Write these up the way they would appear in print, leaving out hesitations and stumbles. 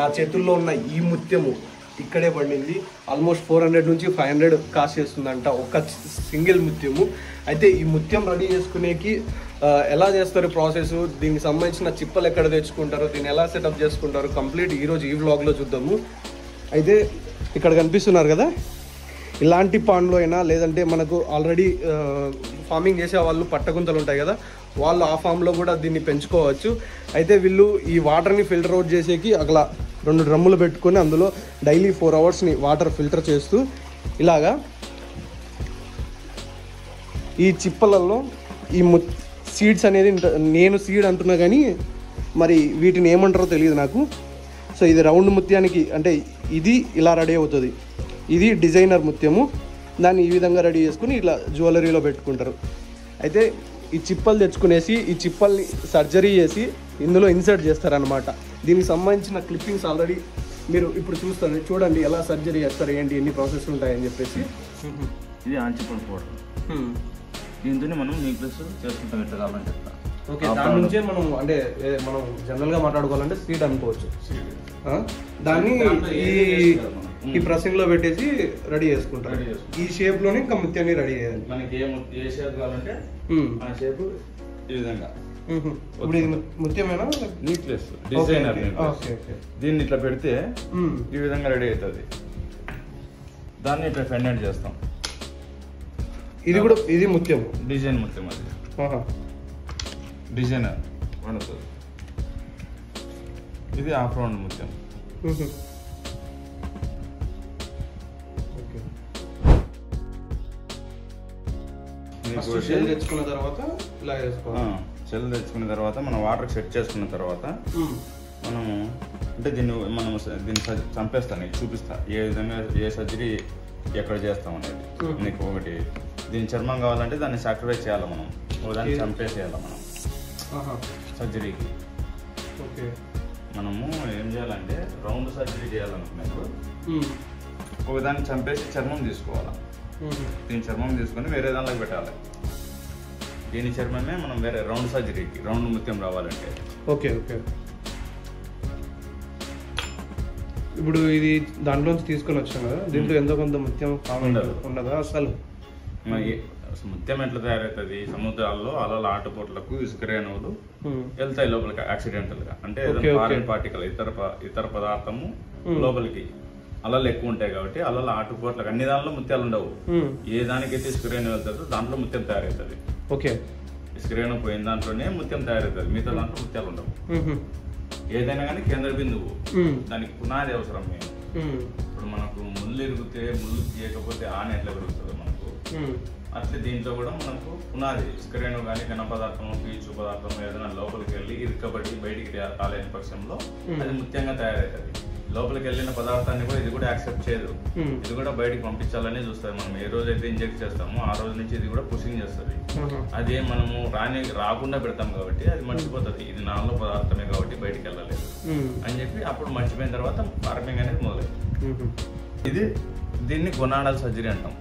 నా చేతుల్లో ఉన్న ఈ ముత్యము ఇక్కడే పండింది. ఆల్మోస్ట్ 400 నుంచి 500 కాస్ట్ చేస్తుందంట ఒక సింగిల్ ముత్యము. అయితే ఈ ముత్యం రెడీ చేసుకునేకి ఎలా చేస్తారు ప్రాసెస్, దీనికి సంబంధించిన చిప్పలు ఎక్కడ తెచ్చుకుంటారు, దీన్ని ఎలా సెటప్ చేసుకుంటారు, కంప్లీట్ ఈరోజు ఈ వ్లాగ్లో చూద్దాము. అయితే ఇక్కడ కనిపిస్తున్నారు కదా, ఇలాంటి పాండ్లో అయినా లేదంటే మనకు ఆల్రెడీ ఫార్మింగ్ చేసే వాళ్ళు పట్టగుంతలు ఉంటాయి కదా, వాళ్ళు ఆ ఫామ్లో కూడా దీన్ని పెంచుకోవచ్చు. అయితే వీళ్ళు ఈ వాటర్ని ఫిల్టర్ అవుట్ చేసేకి అట్లా 2 డ్రమ్ములు పెట్టుకొని అందులో డైలీ 4 అవర్స్ని వాటర్ ఫిల్టర్ చేస్తూ ఇలాగా ఈ చిప్పలలో ఈ సీడ్స్ అనేది, నేను సీడ్ అంటున్నా కానీ మరి వీటిని ఏమంటారో తెలియదు నాకు. సో ఇది రౌండ్ ముత్యానికి, అంటే ఇది ఇలా రెడీ అవుతుంది, ఇది డిజైనర్ ముత్యము. దాన్ని ఈ విధంగా రెడీ చేసుకుని ఇట్లా జ్యువెలరీలో పెట్టుకుంటారు. అయితే ఈ చిప్పలు తెచ్చుకునేసి ఈ చిప్పల్ని సర్జరీ చేసి ఇందులో ఇన్సర్ట్ చేస్తారనమాట. దీనికి సంబంధించిన క్లిప్పింగ్స్ ఆల్రెడీ మీరు ఇప్పుడు చూస్తారు, చూడండి ఎలా సర్జరీ చేస్తారు, ఏంటి ఎన్ని ప్రాసెస్ ఉంటాయని చెప్పేసి. ఇది ఆంచిపల్ పౌడర్, దీంతో మనం న్యూక్లియస్ చేసుకుంటాం. ఎట్లా కావాలని చెప్తా. ఓకే, దాని నుంచే మనం అంటే మనం జనరల్గా మాట్లాడుకోవాలంటే సీడ్ అనుకోవచ్చు. దాన్ని ఈ ప్రెసింగ్ లో పెట్టేసి రెడీ చేసుకుంటారు. ఈ షేప్ లోనే ఇంకా ముత్యాన్ని రెడీ చేయాలి. మనకి ఏ షేప్ కావాలంటే ఆ షేప్ ఈ విధంగా. ఇప్పుడు ఇది ముత్యమేనా? Nucleus designer. దీన్ని ఇట్లా పెడితే ఈ విధంగా రెడీ అవుతుంది. దాన్ని ఇట్లా ఫెండెంట్ చేస్తాం. ఇది కూడా ఇది ముత్యం, డిజైన్ ముత్యం. అది డిజైనర్ వండుతుంది. ఇది హాఫ్ రౌండ్ ముత్యం. షెల్ తెచ్చుకున్న తర్వాత ఇలా చేసుకోవాలి. షెల్ తెచ్చుకున్న తర్వాత మనం వాటర్ సెట్ చేసుకున్న తర్వాత మనము అంటే దీన్ని చంపేస్తాను, నీకు చూపిస్తా ఏ విధంగా ఏ సర్జరీ ఎక్కడ చేస్తాం అనేది. నీకు ఒకటి దీని చర్మం కావాలంటే దాన్ని సాక్రిఫైస్ చేయాలి, మనం దాన్ని చంపేసేయాలి మనం సర్జరీకి. ఓకే, మనము ఏం చేయాలంటే రౌండ్ సర్జరీ చేయాలనుకున్నప్పుడు ఒకదాన్ని చంపేసి చర్మం తీసుకోవాలి. దీని చర్మం తీసుకొని వేరే దానిలోకి పెట్టాలి. దీని చర్మమే మనం వేరే రౌండ్ సర్జరీకి, రౌండ్ ముత్యం రావాలంటే. Okay okay. ఇప్పుడు ఇది దాంట్లోంచి తీసుకొని వచ్చాం కదా, దీంట్లో ఎంతో కొంత ముత్యం ఉండదా అసలు? ముత్యం ఎట్లా తయారవుతుంది? సముద్రాల్లో అలల ఆటుపోట్లకు ఇసుక రేణువులు వెళ్తాయి లోపలికి యాక్సిడెంటల్ గా. అంటే ఫారిన్ పార్టికల్ ఇతర పదార్థము లోపలికి అలలు ఎక్కువ ఉంటాయి కాబట్టి అలల ఆటుపోట్లకు అన్ని దానిలో ముత్యాలు ఉండవు. ఏ దానికైతే ఇసుక రేణు వెళ్తుందో దాంట్లో ముత్యం తయారవుతుంది. ఓకే, ఇసుక రేణు పోయిన దాంట్లోనే ముత్యం తయారవుతుంది, మిగతా దాంట్లో ముత్యాలు ఉండవు. ఏదైనా కానీ కేంద్ర బిందువు, దానికి పునాది అవసరం. మేము ఇప్పుడు మనకు ముళ్ళు ఇరిగితే ముళ్ళు తీయకపోతే ఆన ఎట్లా పెరుగుతుంది మనకు, అట్లే దీంట్లో కూడా మనకు పునాది ఇసుక రేణు కానీ ఘన పదార్థము పీచు పదార్థము ఏదైనా లోపలికి వెళ్ళి ఇరుక్కబడి బయటికి రాలేని పక్షంలో అది ముత్యంగా తయారవుతుంది. లోపలికి వెళ్ళిన పదార్థాన్ని కూడా ఇది కూడా యాక్సెప్ట్ చేయదు, ఇది కూడా బయటికి పంపించాలని చూస్తుంది. మనం ఏ రోజు అయితే ఇంజెక్ట్ చేస్తామో ఆ రోజు నుంచి ఇది కూడా పుషింగ్ చేస్తుంది. అదే మనము రాకుండా పెడతాం కాబట్టి అది మర్చిపోతుంది, ఇది నాలో పదార్థమే కాబట్టి బయటికి వెళ్ళలేదు అని చెప్పి అప్పుడు మర్చిపోయిన తర్వాత ఫార్మింగ్ అనేది మొదలైంది. దీన్ని గొనాడల్ సర్జరీ అంటాం,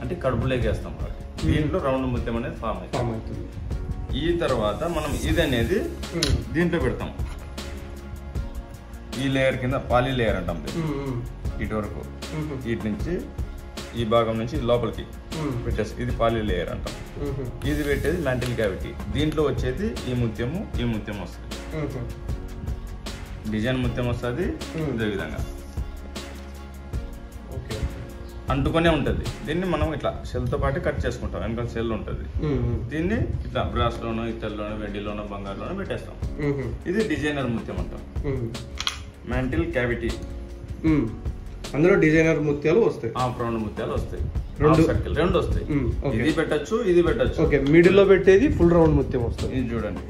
అంటే కడుపులోకి వేస్తాం కాబట్టి. దీంట్లో రౌండ్ ముత్యం అనేది ఫామ్ అవుతుంది. ఈ తర్వాత మనం ఇది అనేది దీంట్లో పెడతాం. ఈ లేయర్ కింద పాలీ లేయర్ అంటాం. ఇటు వరకు ఇటు నుంచి ఈ భాగం నుంచి లోపలికి పెట్టేసి ఇది పాలీ లేయర్ అంటాం. ఇది పెట్టేది మ్యాంటిల్ క్యావిటీ. దీంట్లో వచ్చేది ఈ ముత్యం వస్తుంది, డిజైన్ ముత్యం వస్తుంది. ఇదే విధంగా అంటుకొనే ఉంటుంది. దీన్ని మనం ఇట్లా షెల్తో పాటు కట్ చేసుకుంటాం. వెనకాల షెల్ ఉంటుంది, దీన్ని ఇట్లా బ్రాస్ లోనో ఇత్తడిలోనో వెండిలోనో బంగారులోనో పెట్టేస్తాం. ఇది డిజైనర్ ముత్యం అంటాం. మ్యాంటిల్ క్యావిటీ, అందులో డిజైనర్ ముత్యాలు వస్తాయి, హాఫ్ రౌండ్ ముత్యాలు వస్తాయి, రెండు వస్తాయి. ఇది పెట్టచ్చు, ఇది పెట్టచ్చు. ఓకే, మిడిల్ లో పెట్టేది ఫుల్ రౌండ్ ముత్యం వస్తుంది. ఇది చూడండి,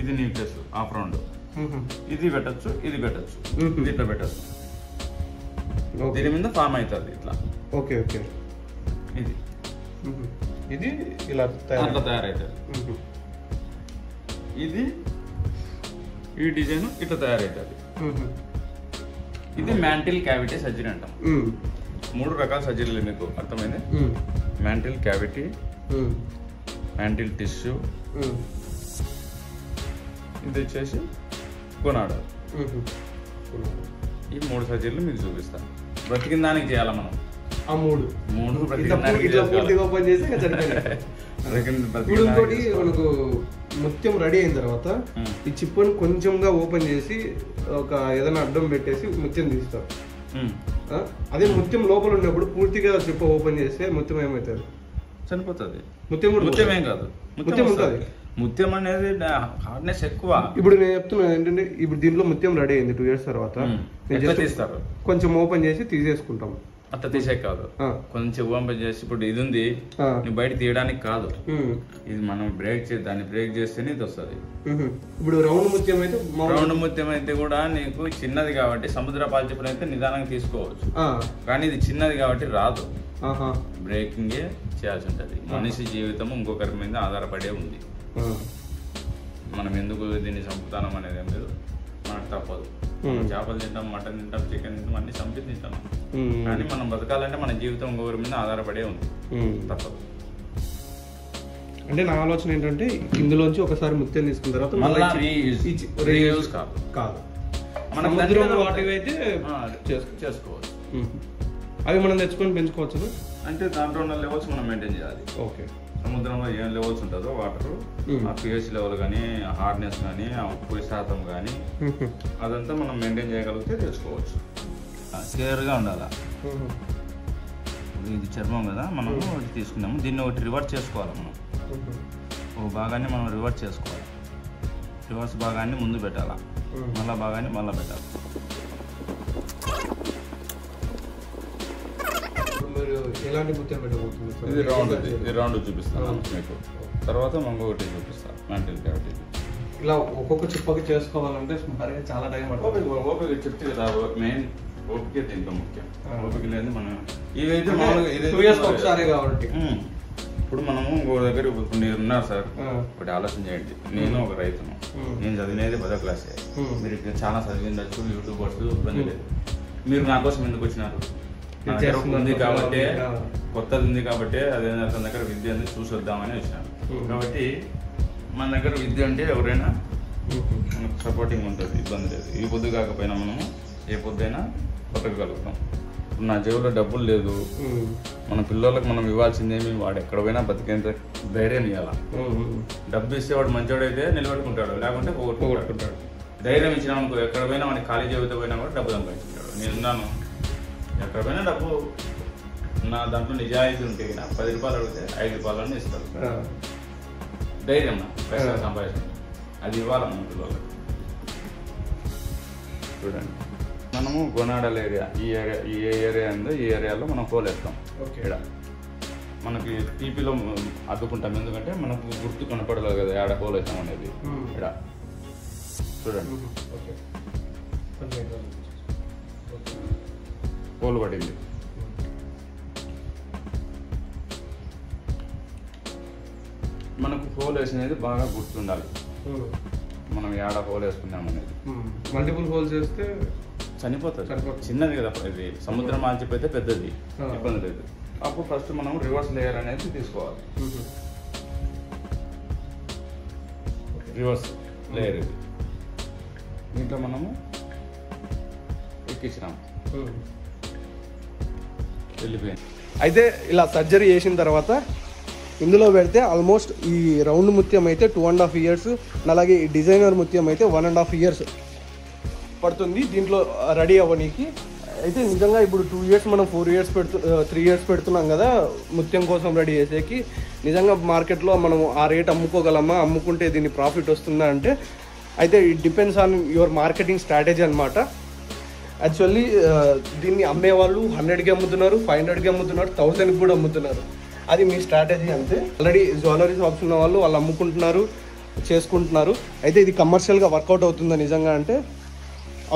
ఇది న్యూక్లియస్ హాఫ్ రౌండ్. ఇది పెట్టచ్చు, ఇది పెట్టచ్చు, ఇది ఇట్లా పెట్టచ్చు. దీని మీద ఫామ్ అవుతుంది ఇట్లా. ఓకే ఓకే, ఇది ఇలా అట్లా తయారవుతుంది. ఇది ఈ డిజైన్ ఇట్లా తయారవుతుంది. ఇది మ్యాంటిల్ క్యావిటీ సర్జరీ అంటాం. 3 రకాల సర్జరీలు మీకు అర్థమైంది. మ్యాంటిల్ క్యావిటీ, మ్యాంటిల్ టిష్యూ, ఇది వచ్చేసి గొనాడల్. ఈ 3 సర్జరీలు మీకు చూపిస్తాను. బ్రతికిన దానికి చేయాలి మనం. ఆ 3 బ్రతికిన దానికి ఓపెన్ చేసి ఇంకోటి మనకు ముత్యం రెడీ అయిన తర్వాత ఈ చిప్పను కొంచెంగా ఓపెన్ చేసి ఒక ఏదైనా అడ్డం పెట్టేసి ముత్యం తీస్తారు. అదే ముత్యం లోపల ఉన్నప్పుడు పూర్తిగా చిప్ప ఓపెన్ చేస్తే ముత్యం ఏమవుతుంది? చనిపోతుంది. ముత్యం ఏం కాదు, ముత్యం ఉంటుంది. ముత్యం అనేది హార్డ్నెస్ ఎక్కువ. ఇప్పుడు నేను చెప్తున్నాను ఏంటంటే, ఇప్పుడు దీంట్లో ముత్యం రెడీ అయింది 2 years తర్వాత తీస్తారు, కొంచెం ఓపెన్ చేసి తీసేసుకుంటాం. అట్లా తీసే కాదు, కొంచెం ఓపెన్ చేసి ఇప్పుడు ఇది ఉంది నువ్వు బయట తీయడానికి కాదు, ఇది మనం దాన్ని బ్రేక్ చేస్తేనే ఇది వస్తుంది. ఇప్పుడు రౌండ్ ముత్యం అయితే కూడా నీకు చిన్నది కాబట్టి సముద్ర పాల్చిపురం అయితే నిదానంగా తీసుకోవచ్చు, కానీ ఇది చిన్నది కాబట్టి రాదు. బ్రేకింగే చేయాల్సి ఉంటుంది. మనిషి జీవితం ఇంకొకరి మీద ఆధారపడే ఉంది. మనం ఎందుకు దీన్ని చంపుతాం అనేది ఏం లేదు, మనకు తప్పదు. చేపలు తింటాం, మటన్ తింటాం, చికెన్ తింటాం, అన్ని చంపి తింటాం. కానీ మనం బతకాలంటే మన జీవితం ఇంకొకరి మీద ఆధారపడే ఉంది, తప్పదు. అంటే నా ఆలోచన ఏంటంటే, ఇందులోంచి ఒకసారి ముత్యం తీసుకున్న తర్వాత కాదు మనం వాటివి అయితే చేసుకోవచ్చు. అవి మనం తెచ్చుకొని పెంచుకోవచ్చు. అంటే దాంట్లో ఉన్న లెవెల్స్ మనం మెయింటైన్ చేయాలి. ఓకే. సముద్రంలో ఏం లెవెల్స్ ఉంటుందో వాటర్, ఆ pH లెవెల్ కానీ, హార్డ్నెస్ కానీ, ఆ ఉప్పు శాతం కానీ అదంతా మనం మెయింటైన్ చేయగలిగితే తెచ్చుకోవచ్చు. కేర్గా ఉండాలా. ఇది చర్మం కదా, మనం ఒకటి తీసుకున్నాము, దీన్ని ఒకటి రివర్స్ చేసుకోవాలి. మనం ఒక భాగాన్ని మనం రివర్స్ చేసుకోవాలి. రివర్స్ భాగాన్ని ముందు పెట్టాలా, మళ్ళా భాగాన్ని మళ్ళీ పెట్టాలి. ఇది రౌండ్ చూపిస్తాను మీకు, తర్వాత ఇంకొకటి చూపిస్తాను మెంటల్ క్యావిటీ. ఇలా ఒక్కొక్క చిప్పకి చేసుకోవాలంటే చాలా టైం పడుతుంది. ఓపిక చెప్తే కదా, మెయిన్ ఓపిక దీంట్లో ముఖ్యం. ఓపిక లేదు మనం ఇదైతే ఒకసారి కాబట్టి. ఇప్పుడు మనము ఇంకో దగ్గర మీరు ఉన్నారు సార్, ఒకటి ఆలోచన చేయండి. నేను ఒక రైతును, నేను చదివినది 10వ క్లాసే. మీరు చాలా చదివిండొచ్చు, యూట్యూబర్స్, ఇబ్బంది లేదు. మీరు నా కోసం ఎందుకు వచ్చినారు? ఉంది కాబట్టి, కొత్తది ఉంది కాబట్టి, అదే తన దగ్గర విద్య అనేది చూసొద్దామని వచ్చినాను. కాబట్టి మన దగ్గర విద్య అంటే ఎవరైనా మనకు సపోర్టింగ్ ఉంటుంది, ఇబ్బంది లేదు. ఈ పొద్దు కాకపోయినా మనము ఏ పొద్దైనా బతకగలుగుతాం. ఇప్పుడు నా జేబులో డబ్బులు లేదు, మన పిల్లలకు మనం ఇవ్వాల్సిందేమి, వాడు ఎక్కడ పోయినా బతికేంత ధైర్యం ఇవ్వాలా. డబ్బు ఇస్తే వాడు మంచోడైతే నిలబెట్టుకుంటాడు, లేకుంటే పోగొట్టుకుంటాడు. ధైర్యం ఇచ్చినామనుకో, ఎక్కడ పోయినా వాడిని ఖాళీ జీవితం పోయినా కూడా డబ్బు సంపాదించుకుంటాడు. నేనున్నాను, ఎక్కడ పోయినా డబ్బు నా దాంట్లో నిజాయితీ ఉంటే 10 రూపాయలు అడిగితే 5 రూపాయలని ఇస్తారు. ధైర్యం పైసలు సంపాదించడం, అది ఇవ్వాలి మన పిల్లలకు. చూడండి, మనము గొనాడల్ ఏరియా, ఈ ఏరియా ఉందో ఈ ఏరియాలో మనం హోల్ వేస్తాం. ఇక్కడ మనకి టీపీలో అద్దుకుంటాం, ఎందుకంటే మనకు గుర్తు కనపడలేదు కదా ఏడ హోల్ వేస్తాం అనేది. ఇక్కడ చూడండి, హోల్ పడింది. మనకు హోల్ వేసినది బాగా గుర్తుండాలి, మనం ఏడ హోల్ వేసుకున్నాం అనేది. మల్టిపుల్ హోల్స్ వేస్తే చనిపోతుంది. చిన్నది కదా ఇది, సముద్రం మాల్చిపోతే పెద్దది, ఇబ్బంది లేదు. అప్పుడు ఫస్ట్ మనం రివర్స్ లేయర్ అనేది తీసుకోవాలి. రివర్స్ లేయర్ ఇది, దీంట్లో మనము ఎక్కించినాము, వెళ్ళిపోయింది. అయితే ఇలా సర్జరీ చేసిన తర్వాత ఇందులో పెడితే ఆల్మోస్ట్ ఈ రౌండ్ ముత్యం అయితే 2.5 years, అలాగే ఈ డిజైనర్ ముత్యం అయితే 1.5 years పడుతుంది దీంట్లో రెడీ అవ్వడానికి. అయితే నిజంగా ఇప్పుడు 2 years మనం 3 years పెడుతున్నాం కదా ముత్యం కోసం రెడీ చేసేకి. నిజంగా మార్కెట్లో మనం ఆ రేట్ అమ్ముకోగలమా, అమ్ముకుంటే దీన్ని ప్రాఫిట్ వస్తుందా అంటే అయితే it depends on your marketing strategy అనమాట. యాక్చువల్లీ దీన్ని అమ్మేవాళ్ళు 100కి అమ్ముతున్నారు, 500కి అమ్ముతున్నారు, 1000కి కూడా అమ్ముతున్నారు. అది మీ స్ట్రాటజీ అంతే. ఆల్రెడీ జ్యువెలరీ షాప్స్ ఉన్న వాళ్ళు అమ్ముకుంటున్నారు, చేసుకుంటున్నారు. అయితే ఇది కమర్షియల్గా వర్కౌట్ అవుతుందా నిజంగా అంటే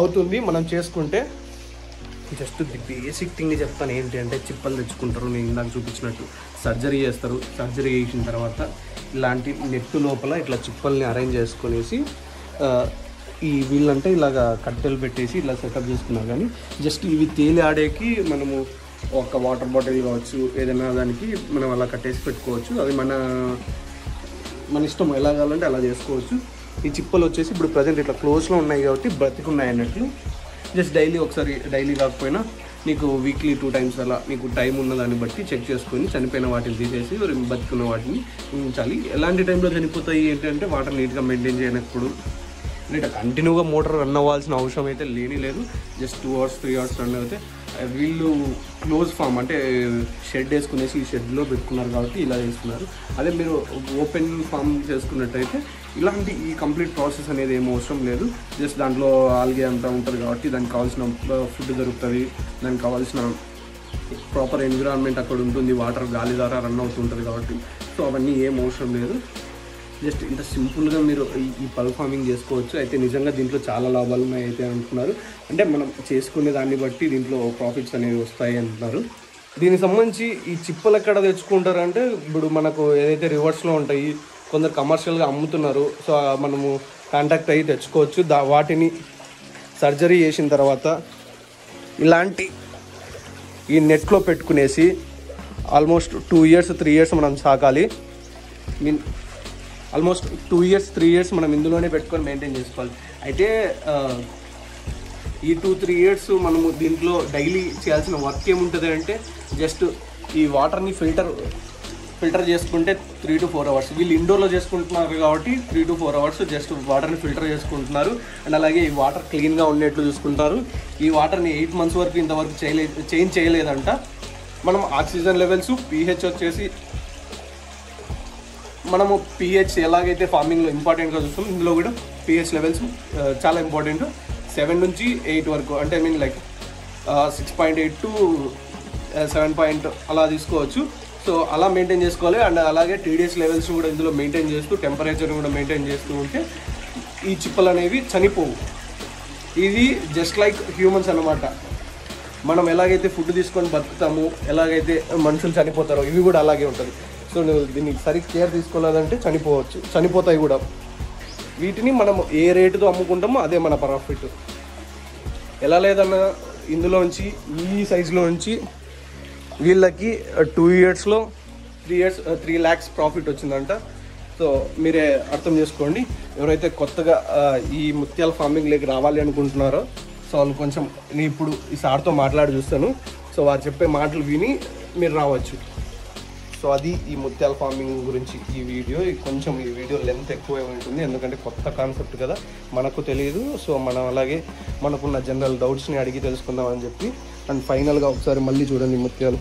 అవుతుంది మనం చేసుకుంటే. జస్ట్ ది బేసిక్ థింగ్ చెప్తాను ఏంటి అంటే, చిప్పలు తెచ్చుకుంటారు, నేను ఇందాక చూపించినట్టు సర్జరీ చేస్తారు. సర్జరీ చేసిన తర్వాత ఇలాంటి నెట్టు లోపల ఇట్లా చిప్పల్ని అరేంజ్ చేసుకునేసి ఈ వీళ్ళంటే ఇలాగ కట్టెలు పెట్టేసి ఇట్లా సెటప్ చేసుకున్నారు. కానీ జస్ట్ ఇవి తేలి ఆడేకి మనము ఒక వాటర్ బాటిల్ కావచ్చు, ఏదైనా దానికి మనం అలా కట్టేసి పెట్టుకోవచ్చు. అది మన ఇష్టం, ఎలా కావాలంటే అలా చేసుకోవచ్చు. ఈ చిప్పలు వచ్చేసి ఇప్పుడు ప్రజెంట్ ఇట్లా క్లోజ్లో ఉన్నాయి కాబట్టి బ్రతికున్నాయి అన్నట్లు. జస్ట్ డైలీ కాకపోయినా నీకు వీక్లీ 2 times అలా నీకు టైం ఉన్న దాన్ని బట్టి చెక్ చేసుకొని చనిపోయిన వాటిని తీసేసి బతుకున్న వాటిని ఉంచాలి. ఎలాంటి టైంలో చనిపోతాయి ఏంటంటే వాటర్ నీట్గా మెయింటైన్ చేయనప్పుడు, అంటే కంటిన్యూగా మోటార్ రన్ అవ్వాల్సిన అవసరం అయితే లేదు. జస్ట్ 2 hours 3 hours రన్ అయితే వీళ్ళు క్లోజ్ ఫామ్ అంటే షెడ్ వేసుకునేసి ఈ షెడ్లో పెట్టుకున్నారు కాబట్టి ఇలా చేసుకున్నారు. అదే మీరు ఓపెన్ ఫామ్ చేసుకున్నట్టయితే ఇలాంటి ఈ కంప్లీట్ ప్రాసెస్ అనేది ఏమో అవసరం లేదు. జస్ట్ దాంట్లో ఆల్గే అంతా ఉంటుంది కాబట్టి దానికి కావాల్సిన ఫుడ్ దొరుకుతుంది, దానికి కావాల్సిన ప్రాపర్ ఎన్విరాన్మెంట్ అక్కడ ఉంటుంది, వాటర్ గాలి ద్వారా రన్ అవుతుంటుంది కాబట్టి సో అవన్నీ ఏం అవసరం లేదు. జస్ట్ ఇంత సింపుల్గా మీరు ఈ పల్ప్ ఫార్మింగ్ చేసుకోవచ్చు. అయితే నిజంగా దీంట్లో చాలా లాభాలు ఉన్నాయి అయితే అంటున్నారు. అంటే మనం చేసుకునే దాన్ని బట్టి దీంట్లో ప్రాఫిట్స్ అనేవి వస్తాయి అంటున్నారు. దీనికి సంబంధించి ఈ చిప్పలు ఎక్కడ తెచ్చుకుంటారు అంటే ఇప్పుడు మనకు ఏదైతే రివర్స్లో ఉంటాయి కొందరు కమర్షియల్గా అమ్ముతున్నారు. సో మనము కాంటాక్ట్ అయ్యి తెచ్చుకోవచ్చు. వాటిని సర్జరీ చేసిన తర్వాత ఇలాంటి ఈ నెట్లో పెట్టుకునేసి ఆల్మోస్ట్ 2 years 3 years మనం సాకాలి. ఆల్మోస్ట్ 2 years 3 years మనం ఇందులోనే పెట్టుకొని మెయింటైన్ చేసుకోవాలి. అయితే ఈ 2-3 years మనము దీంట్లో డైలీ చేయాల్సిన వర్క్ ఏముంటుంది అంటే జస్ట్ ఈ వాటర్ని ఫిల్టర్ చేసుకుంటే 3 to 4 hours. వీళ్ళు ఇండోర్లో చేసుకుంటున్నారు కాబట్టి 3 to 4 hours జస్ట్ వాటర్ని ఫిల్టర్ చేసుకుంటున్నారు. అండ్ అలాగే ఈ వాటర్ క్లీన్గా ఉండేట్లు చూసుకుంటారు. ఈ వాటర్ని 8 months వరకు ఇంతవరకు చేంజ్ చేయలేదంట. మనం ఆక్సిజన్ లెవెల్స్, pH వచ్చేసి మనము pH ఎలాగైతే ఫార్మింగ్లో ఇంపార్టెంట్గా చూస్తాం ఇందులో కూడా pH లెవెల్స్ చాలా ఇంపార్టెంట్. 7 నుంచి 8 వరకు అంటే లైక్ 6.8 to 7 అలా తీసుకోవచ్చు. సో అలా మెయింటైన్ చేసుకోవాలి. అండ్ అలాగే TDS లెవెల్స్ కూడా ఇందులో మెయింటైన్ చేస్తూ టెంపరేచర్ కూడా మెయింటైన్ చేస్తూ ఉంటే ఈ చిప్పలు అనేవి చనిపోవు. ఇది జస్ట్ లైక్ హ్యూమన్స్ అన్నమాట. మనం ఎలాగైతే ఫుడ్ తీసుకొని బతుకుతాము, ఎలాగైతే మనుషులు చనిపోతారో ఇవి కూడా అలాగే ఉంటుంది. సో నువ్వు దీనికి సరిగ్గా కేర్ తీసుకోలేదంటే చనిపోతాయి కూడా. వీటిని మనం ఏ రేటుతో అమ్ముకుంటామో అదే మన ప్రాఫిట్. ఎలా లేదన్నా ఇందులోంచి ఈ సైజులో నుంచి వీళ్ళకి 2 yearsలో 3 lakhs ప్రాఫిట్ వచ్చిందంట. సో మీరే అర్థం చేసుకోండి. ఎవరైతే కొత్తగా ఈ ముత్యాల ఫార్మింగ్లోకి రావాలి అనుకుంటున్నారో సో వాళ్ళు కొంచెం నేను ఇప్పుడు ఈ సార్తో మాట్లాడి చూస్తాను. సో వారు చెప్పే మాటలు విని మీరు రావచ్చు. సో అది ఈ ముత్యాల ఫార్మింగ్ గురించి ఈ వీడియో. కొంచెం ఈ వీడియో లెంత్ ఎక్కువే ఉంటుంది ఎందుకంటే కొత్త కాన్సెప్ట్ కదా, మనకు తెలియదు. సో మనం అలాగే మనకున్న జనరల్ డౌట్స్ని అడిగి తెలుసుకుందామని చెప్పి. అండ్ ఫైనల్గా ఒకసారి మళ్ళీ చూడండి ముత్యాలు.